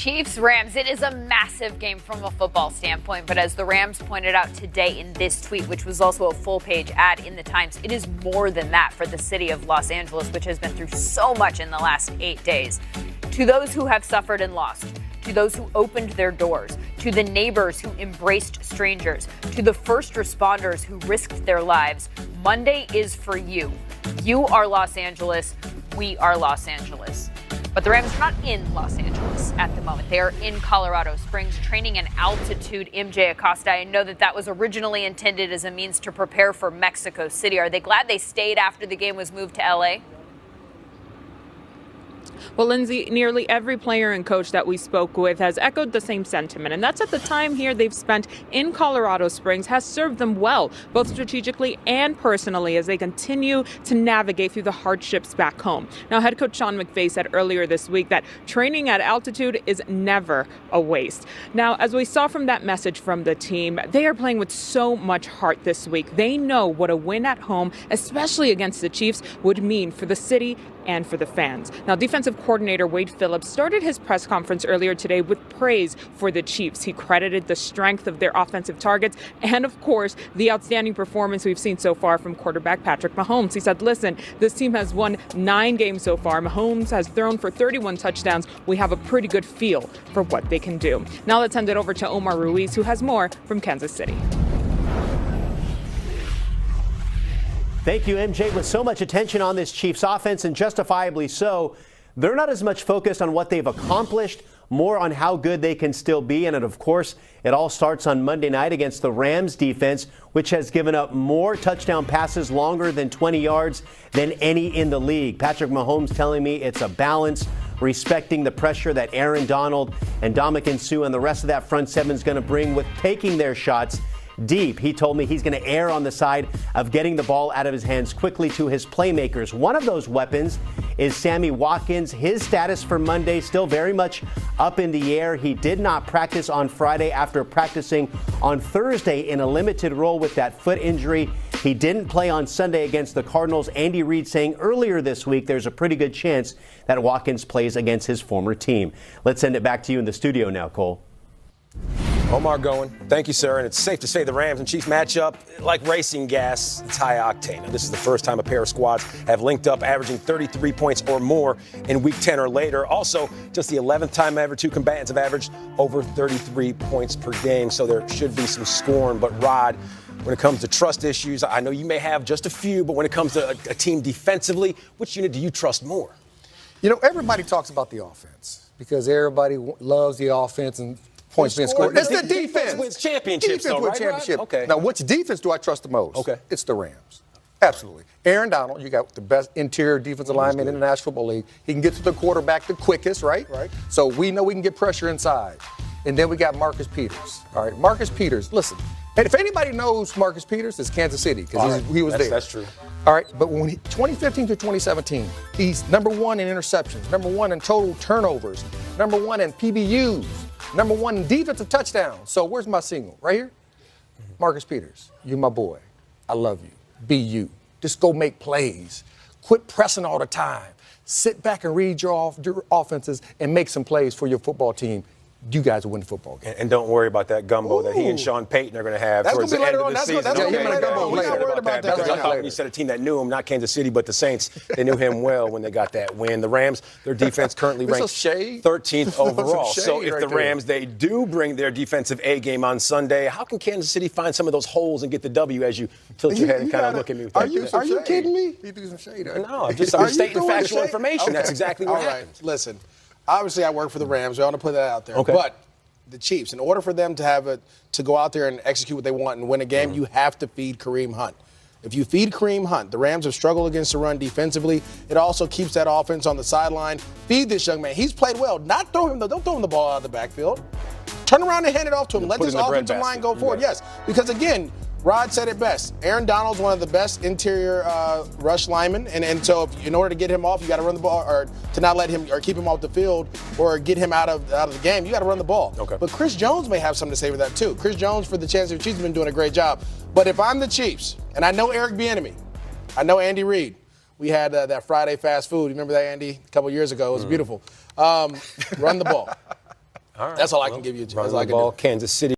Chiefs-Rams, it is a massive game from a football standpoint, but as the Rams pointed out today in this tweet, which was also a full-page ad in the Times, it is more than that for the city of Los Angeles, which has been through so much in the last 8 days. To those who have suffered and lost, to those who opened their doors, to the neighbors who embraced strangers, to the first responders who risked their lives, Monday is for you. You are Los Angeles. We are Los Angeles. But the Rams are not in Los Angeles at the moment. They are in Colorado Springs training in altitude. MJ Acosta, I know that was originally intended as a means to prepare for Mexico City. Are they glad they stayed after the game was moved to LA? Well, Lindsay, nearly every player and coach that we spoke with has echoed the same sentiment, and that's that the time here they've spent in Colorado Springs has served them well, both strategically and personally, as they continue to navigate through the hardships back home. Now, head coach Sean McVay said earlier this week that training at altitude is never a waste. Now, as we saw from that message from the team, they are playing with so much heart this week. They know what a win at home, especially against the Chiefs, would mean for the city and for the fans. Now, defensive coordinator Wade Phillips started his press conference earlier today with praise for the Chiefs. He credited the strength of their offensive targets and, of course, the outstanding performance we've seen so far from quarterback Patrick Mahomes. He said, listen, this team has won 9 games so far. Mahomes has thrown for 31 touchdowns. We have a pretty good feel for what they can do. Now let's hand it over to Omar Ruiz, who has more from Kansas City. Thank you, MJ. With so much attention on this Chiefs offense, and justifiably so, they're not as much focused on what they've accomplished, more on how good they can still be. And of course, it all starts on Monday night against the Rams defense, which has given up more touchdown passes longer than 20 yards than any in the league. Patrick Mahomes telling me it's a balance, respecting the pressure that Aaron Donald and Ndamukong Suh and the rest of that front seven is going to bring with taking their shots deep. He told me he's going to err on the side of getting the ball out of his hands quickly to his playmakers. One of those weapons is Sammy Watkins. His status for Monday still very much up in the air. He did not practice on Friday after practicing on Thursday in a limited role with that foot injury. He didn't play on Sunday against the Cardinals. Andy Reid saying earlier this week there's a pretty good chance that Watkins plays against his former team. Let's send it back to you in the studio now, Cole. Omar Goen, thank you, sir. And it's safe to say the Rams and Chiefs match up like racing gas. It's high octane. Now, this is the first time a pair of squads have linked up, averaging 33 points or more in Week 10 or later. Also, just the 11th time ever two combatants have averaged over 33 points per game. So there should be some scorn. But Rod, when it comes to trust issues, I know you may have just a few, but when it comes to a team defensively, which unit do you trust more? You know, everybody talks about the offense because everybody loves the offense and points being scored. It's the defense. Wins championships, defense though, wins right? championship. Okay. Now, which defense do I trust the most? Okay. It's the Rams. Absolutely. Aaron Donald, you got the best interior defensive lineman in the National Football League. He can get to the quarterback the quickest, right? Right. So we know we can get pressure inside. And then we got Marcus Peters. All right, Marcus Peters, listen. And if anybody knows Marcus Peters, it's Kansas City because he was there. That's true. All right, but when 2015 to 2017, he's number 1 in interceptions, number 1 in total turnovers, number 1 in PBUs, number 1 in defensive touchdowns. So where's my signal? Right here? Marcus Peters, you my boy. I love you. Be you. Just go make plays. Quit pressing all the time. Sit back and read your offenses and make some plays for your football team. You guys will win the football game. And don't worry about that gumbo that he and Sean Payton are going to have towards the end of the season. That's going to be later on. We're not worried about that. Because I thought when you said a team that knew him, not Kansas City, but the Saints, they knew him well when they got that win. The Rams, their defense currently ranked 13th overall. So if the Rams, they do bring their defensive A game on Sunday, how can Kansas City find some of those holes and get the W as you tilt your head and kind of look at me with that? Are you kidding me? You do some shade. No, I'm just stating factual information. Okay. That's exactly what happens. Listen, obviously I work for the Rams. I want to put that out there. Okay. But the Chiefs, in order for them to go out there and execute what they want and win a game, you have to feed Kareem Hunt. If you feed Kareem Hunt, the Rams have struggled against the run defensively. It also keeps that offense on the sideline. Feed this young man. He's played well. Don't throw him the ball out of the backfield. Turn around and hand it off to him. Let this offensive line go forward. Yes, because again, Rod said it best. Aaron Donald's one of the best interior rush linemen, and so in order to get him off, you got to run the ball, or to not let him or keep him off the field, or get him out of the game. You got to run the ball. Okay. But Chris Jones may have something to say for that too. Chris Jones for the Kansas City Chiefs has been doing a great job. But if I'm the Chiefs, and I know Eric Bieniemy, I know Andy Reid. We had that Friday fast food. You remember that, Andy? A couple years ago. It was beautiful. Run the ball. All right. That's all I can give you. That's all I Running the can ball, do. Kansas City.